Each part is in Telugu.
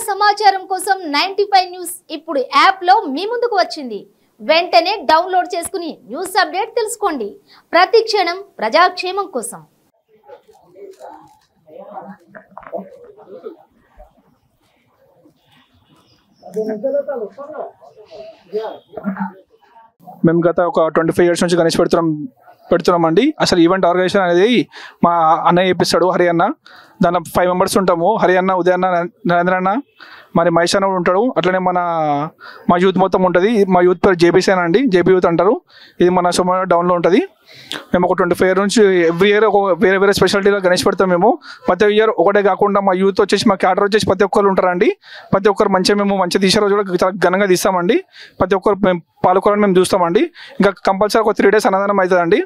సమాచారం కోసం 95 న్యూస్ ఇప్పుడు యాప్ లో మీ ముందుకు వచ్చింది. వెంటనే డౌన్లోడ్ చేసుకుని న్యూస్ అప్డేట్ తెలుసుకోండి. ప్రతి క్షణం ప్రజాక్షేమం కోసం. మేము గత ఒక 25 years నుంచి గణేష్ పెడుతున్నామండి. అసలు ఈవెంట్ ఆర్గనైజేషన్ అనేది మా అన్నయ్య చేపిస్తాడు, హరి అన్న. దాంట్లో 5 members ఉంటాము. హరి అన్న, ఉదయ్ అన్న, నరేంద్ర అన్న, మరి మహేష్ అన్న ఉంటాడు. అట్లనే మా యూత్ మొత్తం ఉంటుంది. మా యూత్ పేరు జేబీసీ అండి, జేబీ యూత్ అంటారు. ఇది మన సోమవారం డౌన్లో ఉంటుంది. మేము ఒక 25 years నుంచి ఎవ్రీ ఇయర్ ఒక వేరే స్పెషాలిటీగా గణేష్ పెడతాం. మేము ప్రతి ఇయర్ ఒకటే కాకుండా మా యూత్ వచ్చేసి, మా క్యాడర్ వచ్చేసి ప్రతి ఒక్కరు ఉంటారండి. ప్రతి ఒక్కరు మంచిగా తీసే రోజు కూడా చాలా ఘనంగా తీస్తామండి. ప్రతి ఒక్కరు మేము పాల్గొనాలని మేము చూస్తామండి. ఇంకా కంపల్సరీ ఒక 3 days అన్నదానం అవుతుందండి.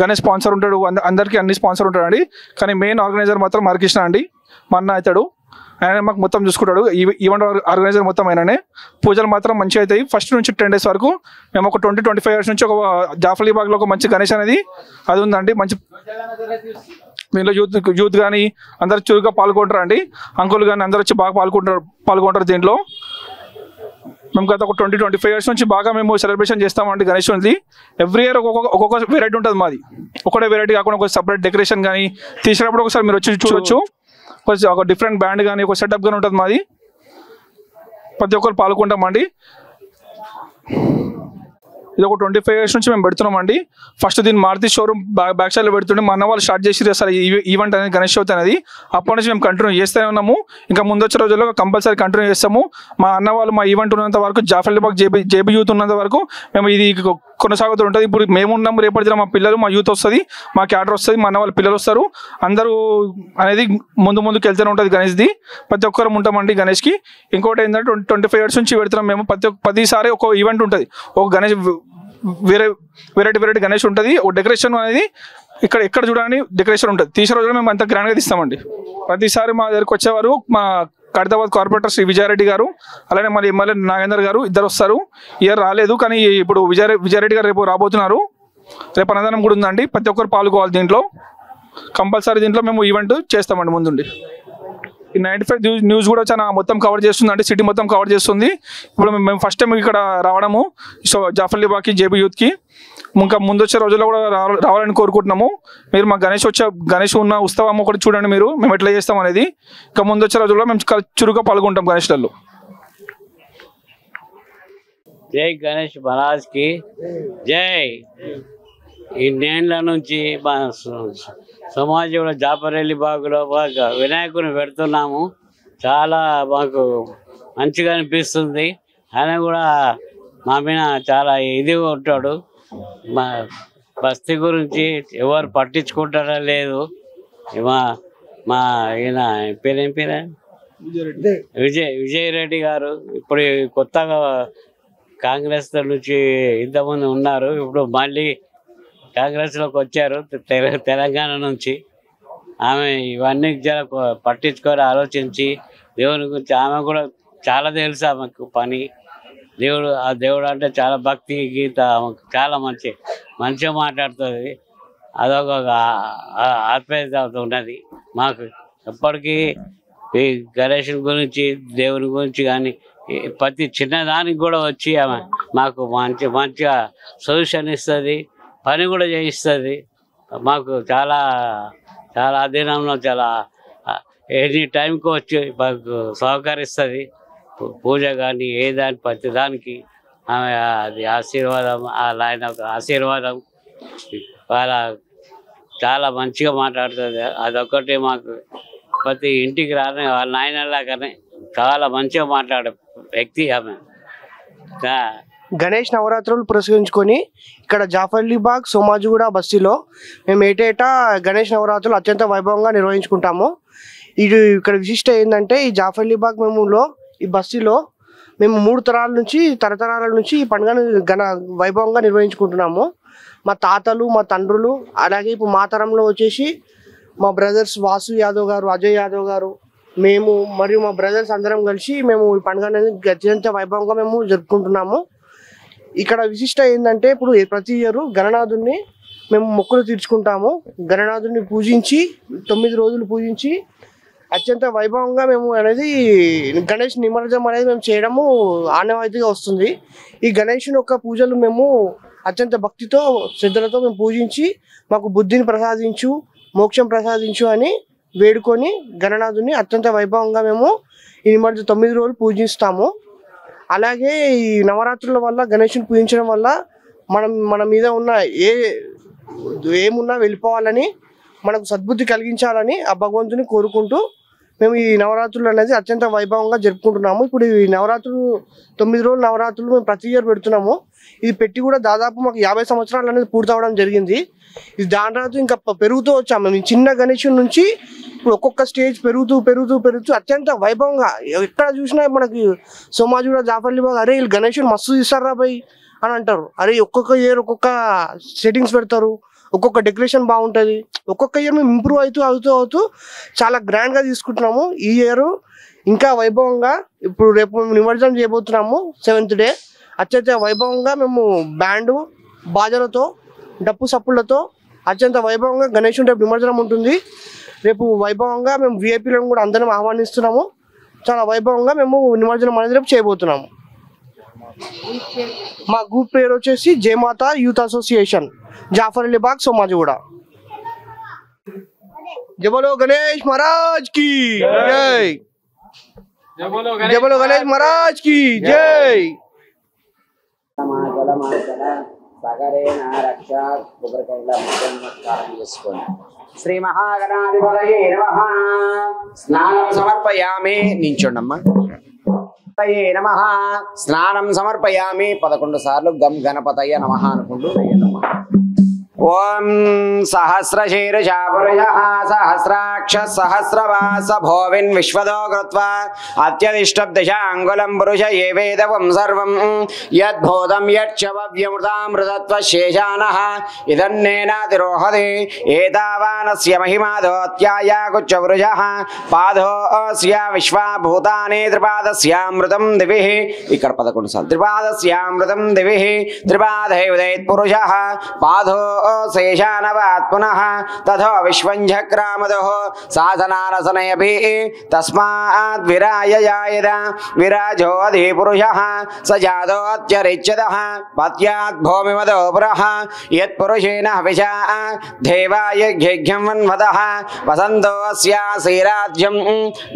గణేష్ స్పాన్సర్ ఉంటాడు, అందరికీ అన్ని స్పాన్సర్ ఉంటాడండి. కానీ మెయిన్ ఆర్గనైజర్ మాత్రం హరికృష్ణ అండి, మా అన్న అవుతాడు. ఆయన మాకు మొత్తం చూసుకుంటాడు. ఈవెంట్ ఆర్గనైజర్ మొత్తం ఆయననే. పూజలు మాత్రం మంచిగా అవుతాయి. ఫస్ట్ నుంచి 10 days వరకు. మేము ఒక 20-25 years నుంచి ఒక జాఫర్ బాగ్లో ఒక మంచి గణేష్ అనేది అది ఉందండి. మంచి దీంట్లో యూత్ కానీ అందరు చురుగ్గా పాల్గొంటారు అండి. అంకుల్ కానీ అందరూ వచ్చి బాగా పాల్గొంటారు దీంట్లో. మేము గత ఒక 20-25 years నుంచి బాగా మేము సెలబ్రేషన్ చేస్తామండి గణేష్ ఉంది. ఎవ్రీ ఇయర్ ఒక్కొక్క వెరైటీ ఉంటుంది మాది. ఒకటే వెరైటీ కాకుండా ఒక సపరేట్ డెకరేషన్ కానీ తీసినప్పుడు ఒకసారి మీరు వచ్చి చూడొచ్చు. ఒక డిఫరెంట్ బ్యాండ్ కానీ ఒక సెటప్ కానీ ఉంటుంది మాది. ప్రతి ఒక్కరు పాల్గొంటామండి. ఇది ఒక 25 years నుంచి మేము పెడుతున్నామండి. ఫస్ట్ దీన్ని మారుతి షోరూమ్ బ్యాక్ సైడ్లో పెడుతుంటే మా అన్న వాళ్ళు స్టార్ట్ చేసి అసలు ఈవెంట్ అనేది గణేష్ చవితి అనేది. అప్పటి నుంచి మేము కంటిన్యూ చేస్తూనే ఉన్నాము. ఇంకా ముందు వచ్చే రోజుల్లో కంపల్సరీ కంటిన్యూ చేస్తాము. మా అన్న వాళ్ళు మా ఈవెంట్ ఉన్నంత వరకు, జాఫర్ బాగ్ జేబీ యూత్ ఉన్నంత వరకు మేము ఇది కొనసాగుతూ ఉంటుంది. ఇప్పుడు మేము ఉన్నాము, రేపటి దిన మా పిల్లలు, మా యూత్ వస్తుంది, మా క్యాడర్ వస్తుంది, మా అన్న వాళ్ళ పిల్లలు వస్తారు. అందరూ అనేది ముందుకు వెళ్తూనే ఉంటుంది గణేష్ది. ప్రతి ఒక్కరు ఉంటామండి గణేష్కి. ఇంకోటి ఏంటంటే 25 years నుంచి పెడుతున్నాం మేము. ప్రతిసారి ఒక ఈవెంట్ ఉంటుంది. ఒక గణేష్ వెరైటీ గణేష్ ఉంటుంది. ఒక డెకరేషన్ అనేది ఎక్కడ చూడాలని డెకరేషన్ ఉంటుంది. తీసే రోజులో మేము అంత గ్రాండ్గా తీస్తామండి. ప్రతిసారి మా దగ్గరికి వచ్చేవారు మా ఖైరతాబాద్ కార్పొరేటర్ శ్రీ విజయారెడ్డి గారు, అలానే మళ్ళీ ఎమ్మెల్యే నాగేందర్ గారు ఇద్దరు వస్తారు. ఇయర్ రాలేదు, కానీ ఇప్పుడు విజయారెడ్డి గారు రేపు రాబోతున్నారు. రేపు అన్నదానం కూడా ఉందండి. ప్రతి ఒక్కరు పాల్గొవాలి దీంట్లో. కంపల్సరీ దీంట్లో మేము ఈవెంట్ చేస్తామండి ముందుండి. ఈ 95 న్యూస్ కూడా చాలా మొత్తం కవర్ చేస్తుంది అండి, సిటీ మొత్తం కవర్ చేస్తుంది. ఇప్పుడు మేము ఫస్ట్ టైం ఇక్కడ రావడము సో జాఫర్ బాగ్కి, జేబీ యూత్కి. ఇంకా ముందు వచ్చే రోజుల్లో కూడా రావాలని కోరుకుంటున్నాము. మీరు మా గణేష్ ఉన్న ఉత్సవం ఒకటి చూడండి మీరు, మేము ఎట్లా చేస్తాం అనేది. ఇంకా ముందు వచ్చే రోజుల్లో మేము చురుగ్గా పాల్గొంటాం గణేష్లలో. జై గణేష్ మహారాజ్కి జై. ఇన్నేళ్ల నుంచి మా సమాజంలో జాఫర్ బాగ్లో వినాయకుని పెడుతున్నాము. చాలా మాకు మంచిగా అనిపిస్తుంది. ఆయన కూడా మా మీద చాలా ఇదిగా ఉంటాడు. మా బస్తీ గురించి ఎవరు పట్టించుకుంటారా లేదు. మా ఈయన పేరేం పేరు, విజయ్ రెడ్డి గారు ఇప్పుడు కొత్తగా కాంగ్రెస్ నుంచి ఇంతమంది ఉన్నారు. ఇప్పుడు మళ్ళీ కాంగ్రెస్లోకి వచ్చారు తెలంగాణ నుంచి. ఆమె ఇవన్నీ పట్టించుకొని ఆలోచించి దేవుని గురించి ఆమె కూడా చాలా తెలుసు ఆమెకు పని. ఆ దేవుడు అంటే చాలా భక్తి గీత ఆమెకు చాలా మంచిగా మాట్లాడుతుంది. అదొక ఆత్మీయత ఉన్నది మాకు. ఎప్పటికీ ఈ గణేష్ గురించి, దేవుని గురించి కానీ ప్రతి చిన్నదానికి కూడా వచ్చి ఆమె మాకు మంచిగా సొల్యూషన్ ఇస్తుంది, పని కూడా చేయిస్తుంది. మాకు చాలా అధీనంలో చాలా ఎనీ టైంకి వచ్చి మాకు సహకరిస్తుంది. పూజ కానీ ప్రతి దానికి ఆమె అది ఆశీర్వాదం, ఆయన ఆశీర్వాదం. వాళ్ళ చాలా మంచిగా మాట్లాడుతుంది. అదొక్కటి మాకు ప్రతి ఇంటికి రాని వాళ్ళ నాయనలాగానే చాలా మంచిగా మాట్లాడే వ్యక్తి ఆమె. గణేష్ నవరాత్రులు పురస్కరించుకొని ఇక్కడ జాఫర్ బాగ్ సోమాజిగూడ బస్తీలో మేము ఏటేటా గణేష్ నవరాత్రులు అత్యంత వైభవంగా నిర్వహించుకుంటాము. ఇక్కడ విశిష్ట ఏంటంటే ఈ జాఫర్ బాగ్ ఈ బస్తీలో మేము 3 తరతరాల నుంచి ఈ పండుగను వైభవంగా నిర్వహించుకుంటున్నాము. మా తాతలు, మా తండ్రులు, అలాగే ఇప్పుడు మా తరంలో వచ్చేసి మా బ్రదర్స్ వాసు యాదవ్ గారు, అజయ్ యాదవ్ గారు, మేము మరియు మా బ్రదర్స్ అందరం కలిసి మేము ఈ పండుగ అనేది అత్యంత వైభవంగా మేము జరుపుకుంటున్నాము. ఇక్కడ విశిష్ట ఏంటంటే ఇప్పుడు ప్రతి ఇయర్ గణనాథుడిని మేము మొక్కులు తీర్చుకుంటాము. గణనాథుడిని పూజించి 9 రోజులు పూజించి అత్యంత వైభవంగా మేము అనేది గణేష్ నిమజ్జనం అనేది మేము చేయడము ఆనవాయితీగా వస్తుంది. ఈ గణేషుని యొక్క పూజలు మేము అత్యంత భక్తితో శ్రద్ధలతో మేము పూజించి మాకు బుద్ధిని ప్రసాదించు, మోక్షం ప్రసాదించు అని వేడుకొని గణనాథుని అత్యంత వైభవంగా మేము ఈ నిమజ్జనం 9 రోజులు పూజిస్తాము. అలాగే ఈ నవరాత్రుల వల్ల గణేషుని పూజించడం వల్ల మన మీద ఉన్న ఏమున్నా వెళ్ళిపోవాలని, మనకు సద్బుద్ధి కలిగించాలని ఆ భగవంతుని కోరుకుంటూ మేము ఈ నవరాత్రులు అనేది అత్యంత వైభవంగా జరుపుకుంటున్నాము. ఇప్పుడు ఈ నవరాత్రులు 9 రోజులు నవరాత్రులు మేము ప్రతి ఇయర్ పెడుతున్నాము. ఇది పెట్టి కూడా దాదాపు మాకు 50 సంవత్సరాలు అనేది పూర్తవడం జరిగింది. ఇది దాని తర్వాత ఇంకా పెరుగుతూ వచ్చాము. మేము చిన్న గణేశుడి నుంచి ఇప్పుడు ఒక్కొక్క స్టేజ్ పెరుగుతూ అత్యంత వైభవంగా ఎక్కడ చూసినా మనకి సోమాజిగూడ జాఫర్లీబాగ్ అరే వీళ్ళు గణేశుడు మస్తు తీస్తారా బై అని అంటారు. అరే ఒక్కొక్క ఇయర్ ఒక్కొక్క సెట్టింగ్స్ పెడతారు, ఒక్కొక్క డెకరేషన్ బాగుంటుంది. ఒక్కొక్క ఇయర్ మేము ఇంప్రూవ్ అవుతూ చాలా గ్రాండ్గా తీసుకుంటున్నాము. ఈ ఇయర్ ఇంకా వైభవంగా ఇప్పుడు రేపు మేము నిమజ్జనం చేయబోతున్నాము 7th డే. అత్యంత వైభవంగా మేము బ్యాండు బాజలతో డప్పు సప్పులతో అత్యంత వైభవంగా గణేశుని రేపు నిమజ్జనం ఉంటుంది. రేపు వైభవంగా మేము విఐపీలను కూడా అందరం ఆహ్వానిస్తున్నాము. చాలా వైభవంగా మేము నిమజ్జనం అనేది రేపు చేయబోతున్నాము. మా గ్రూప్ పేరు వచ్చేసి జయమాత యూత్ అసోసియేషన్, జాఫర్లీబాగ్, సోమాజిగూడ. జై బోలో గణేష్ మహారాజ్ కి జై. జై బోలో గణేష్ మహారాజ్ కి జై. శ్రీ మహాగణాధిపతయే నమః. స్నానం సమర్పయామి. నించోండమ్మా. నమః. స్నానం సమర్పయామి. 11 సార్లు గం గణపతయ నమః అనుకుంటూ ఓం సహస్రశీర్షా పురుషః సహస్రాక్ష సహస్రవాస భోవిన్ విశ్వదో కృత్వా అత్యధిష్టబ్దశాంగులం పురుష ఏ వేదవం సర్వం యద్భూతం యచ్చవ్యమృతామృతత్వశేషానః ఇదన్నేనాతిరోహతి ఏతావానస్య మహిమాదోత్యాయాకుచ్చవృజః పాదోస్య విశ్వాభూతాని త్రిపాదస్యామృతం దివిః. ఇక్కడ 11 సార్లు త్రిపాదస్యామృతం దివిః. త్రిపాదైవదైత్ పురుషః పాదో శేషానవాత్ పునః తథో విశ్వంజక్రామదః సాధనారసనయపి తస్మాద్ విరాయయాయద విరాజో అధిపురుషః స జాతోత్యరిచ్యతః పత్యాత్ భూమిమదో పురః యత్పురుషేణ హవిషా దేవాయ యజ్ఞం వన్వదః వసంతోస్యాసీరాజ్యం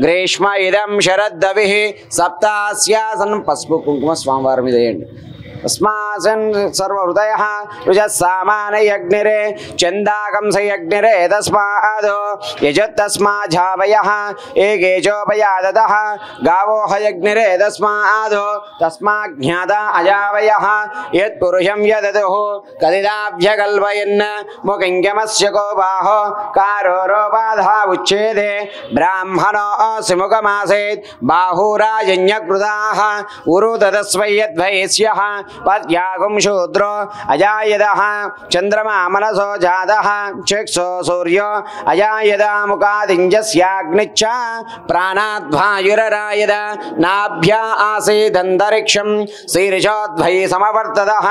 గ్రీష్మ ఇదం శరద్దవిః సప్తాస్యాసన్. పసుపు కుంకుమ స్వామివారి మీద వేయండి. తస్మాసన్ సర్వహృదయః రుజస్సామానయగ్నిరే చందాకంసయగ్నిరే తస్మాదో యజత్తస్మాఝావయః ఏకేచోపయాదతః గావోహయగ్నిరే తస్మాదో తస్మాజ్ఞాతా అజావయః యత్పురుషం యదతుః కదిదాభ్యకల్పయన్ ముకింగమస్య కోబాహో కారోరోపాధ ఉచ్ఛేదే బ్రాహ్మణో సిముఖమాసేత్ బాహూరాజన్యకృతాః ఉరుతదస్వయద్వైస్యః పద్యాగుం శూద్రో అజాయదః చంద్రమా మనసో జాతః చక్షో సూర్యో అజాయద ముఖాదింజస్యాగ్నిచ్చ ప్రాణాద్వాయురరాయద నాభ్యా ఆసీదంతరిక్షం శీర్షోద్వై సమవర్తదః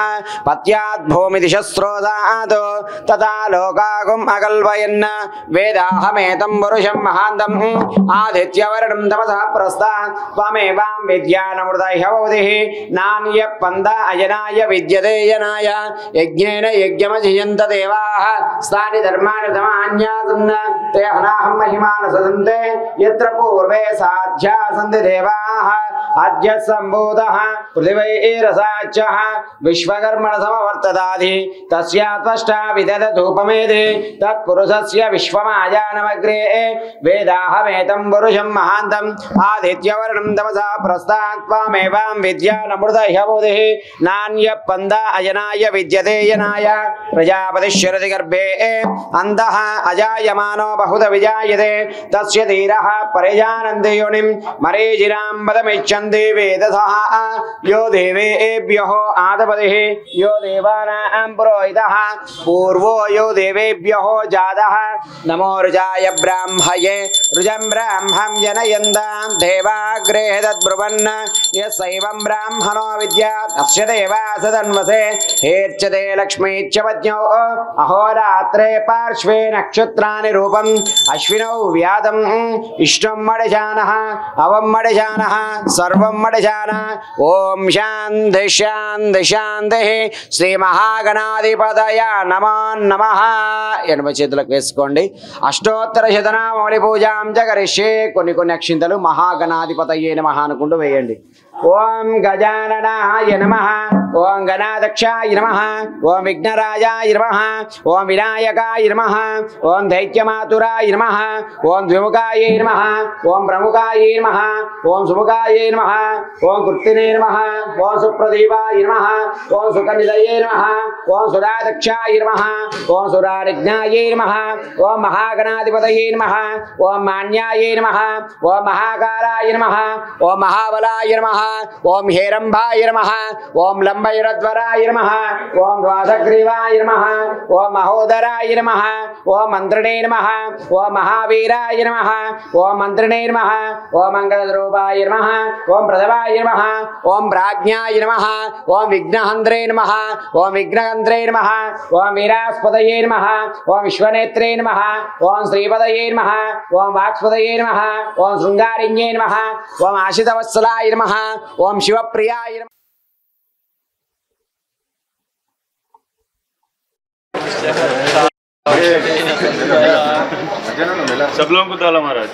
పత్యాద్ భూమిదిశస్రోదాతో తథా లోకాగుం అకల్పయన్ వేదాహమేతం పురుషం మహాంతం ఆదిత్యవర్ణం తపసః ప్రస్థాత్ త్వమేవాం విద్యానమృతైహవౌదిః నాన్య పంద అయనాయ విద్యతే యనాయ యజ్ఞేన యజ్ఞమజయంత దేవాః స్థాని ధర్మాణి ధమాన్యాసన్న తే హనాహం మహిమాన సదంతే యత్ర పూర్వే సాధ్యా సంతి దేవాః అద్య సంభూతః పృథివైరసాచ్ఛః విశ్వకర్మణ సమవర్తదాది తస్యాత్వష్టా విదధూపమేది తత్పురుషస్య విశ్వమాయానమగ్రే వేదాహమేతం పురుషం మహాంతం ఆదిత్యవర్ణం తమసా ప్రస్థాత్ త్వమేవాం విద్యానమృతైహవౌదిః నాన్య పంద అయనాయ విద్యతే యనాయ ప్రజాపతిశ్చరతి గర్భే అంతః అజాయమానో బహుధ విజాయతే తస్య ధీరః పరిజానంతి యోనిం మరీచిరాం పదమిచ్చన్ देवेदसः यो देवेभ्यो आदपतिः यो देवानां पुरोहितः पूर्वो यो देवेभ्यो जातः नमो ऋजाय ब्राह्मये ऋजं ब्राह्मं जनयन्तां देवाग्रे तद्ब्रुवन् यस्यैवं ब्राह्मणो विद्यात् अस्य देवास तन्वसे हेर्चते लक्ष्मीच्च पत्न्यो अहोरात्रे पार्श्वे नक्षत्राणि रूपम् अश्विनौ व्यादम् इष्टं मडजानः अवं मडजानः सर्वं मडजानः ओम शान्ति शान्ति शान्तिः శ్రీ మహాగణాధిపతయ నమో నమః. 80 చేతులకు వేసుకోండి. అష్టోత్తర శతనామవళి పూజాం జగరిష్యే. కొన్ని అక్షింతలు మహాగణాధిపతయే నమః అనుకుంటూ వేయండి. ఓం గజాననాయ నమః, ఓం గణాధ్యక్షాయ నమః, ఓం విఘ్నరాజాయ నమః, ఓం వినాయకాయ నమః, ఓం దైత్యమాతురాయ నమః, ఓం ద్విముఖాయ నమః, ఓం ప్రముఖాయ నమః, ఓం సుముఖాయ నమః, ఓం కృత్తినే నమః, ఓం సుప్రదీపాయ నమః, ఓం సుకనిదయే నమః, ఓం సురాధ్యక్షాయ నమః, ఓం సురారిజ్ఞాయ నమః, ఓం మహాగణాధిపతయే నమః, ఓం మాన్యాయ నమః, ఓం మహాకారాయ నమః, ఓం మహాబలాయ నమః, ఓం హేరంబాయ నమః, ఓం లంబయురధ్వరాయ నమః, ఓం ద్వాదగ్రీవాయ నమః, ఓం మహోదరాయ నమః, ఓం మంత్రిణే నమః, ఓం మహావీరాయ నమః, ఓం మంత్రిణే నమః, ఓం మంగళరూపాయ నమః, ఓం ప్రథమాయ నమః, ఓం ప్రాజ్ఞాయ నమః, ఓం విఘ్నహంద్రే నమః, ఓం విఘ్నహంద్రే నమః, ఓం వీరాస్పదయే నమః, ఓం విశ్వనేత్రే నమః, ఓం శ్రీపదయే నమః, ఓం వాక్స్పదయే నమః, ఓం శృంగారిణ్యే నమః, ఓం ఆశితవత్సలాయ నమః, ఓం శివప్రియాయ నమః. सब लोगों को ताला महाराज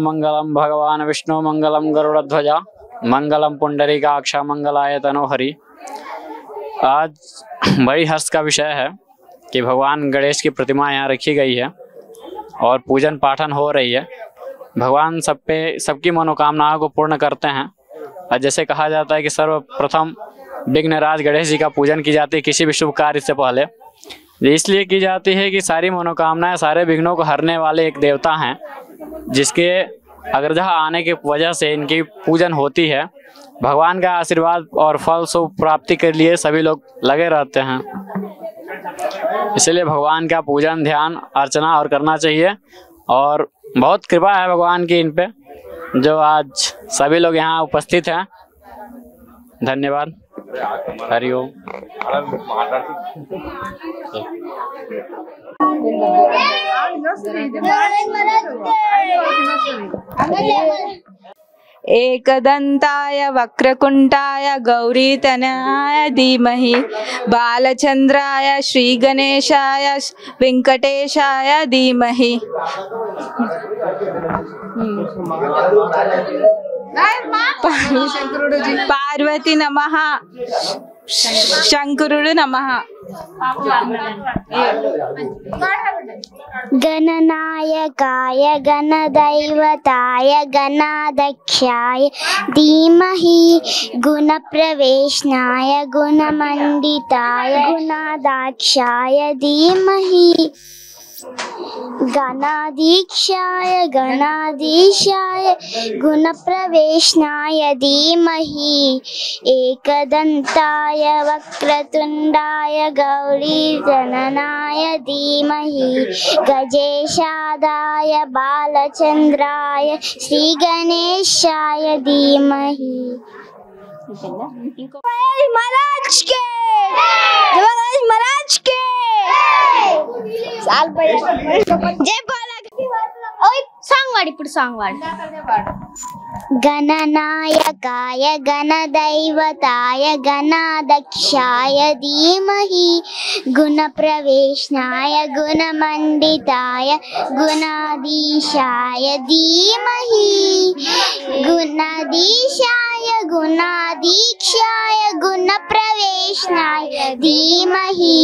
मंगलम भगवान विष्णु मंगलम गरुड़ध्वजा मंगलम पुंडरीकाक्ष मंगलाय तनोहरि। आज बड़ी हर्ष का विषय है कि भगवान गणेश की प्रतिमा यहाँ रखी गई है और पूजन पाठन हो रही है। भगवान सबकी मनोकामनाओं को पूर्ण करते हैं। और जैसे कहा जाता है कि सर्वप्रथम विघ्नराज गणेश जी का पूजन की जाती है किसी भी शुभ कार्य से पहले। इसलिए की जाती है कि सारी मनोकामनाएं सारे विघ्नों को हरने वाले एक देवता हैं, जिसके अग्रजा आने की वजह से इनकी पूजन होती है। भगवान का आशीर्वाद और फल शुभ प्राप्ति के लिए सभी लोग लगे रहते हैं। इसलिए भगवान का पूजन ध्यान अर्चना और करना चाहिए और बहुत कृपा है भगवान की इन पे, जो आज सभी लोग यहाँ उपस्थित हैं। धन्यवाद। हरिओम। एकदंताय वक्रकुंटाय गौरीतनयाय धीमहि बालचंद्राय श्री गणेशाय वेंकटेशाय धीमहि। पार्वती नमः शंकरुడు नमः। गणनायकाय गणदैवताय गणाध्यक्षाय धीमहि गुणप्रवेशनाय गुणमण्डिताय गुणाध्यक्षाय धीमहि गणाधीक्षाय गणाधीशाय गुणप्रवेशनाय धीमहि एकदंताय वक्रतुंडाय गौरीगणनाय धीमहि गजेशादाय बालचंद्राय श्रीगणेशाय धीमहि। महाराज के महाराज के जय बालक సాంగ్ వాడు ఇప్పుడు సాంగ్ వాడు गणनायकाय गणदैवताय गणाध्यक्षाय धीमहि गुणप्रवेशनाय गुणमण्डिताय गुणाधीशाय धीमहि गुणाधीशाय गुणाधीक्षाय गुणप्रवेशनाय धीमहि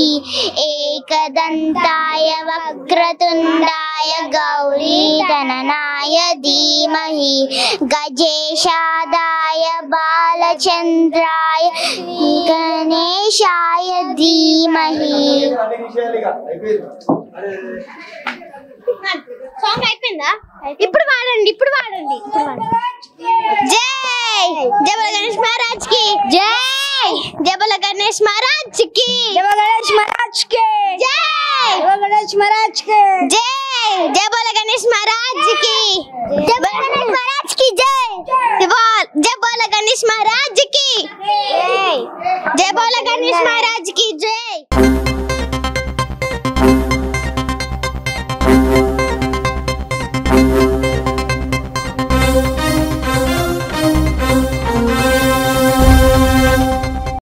एकदन्ताय वक्रतुण्डाय गौरीतनयाय धीमहि गजेशादाय बालचन्द्राय गणेशाय धीमहि సాంగ్ అయిపోయిందా? ఇప్పుడు వాడండి జై జై బోలో గణేష్ మహారాజ్ కి జై జై బోలో గణేష్ మహారాజ్ కి జై గణేష్ మహారాజ్ కి జై గణేష్ మహారాజ్ కి జై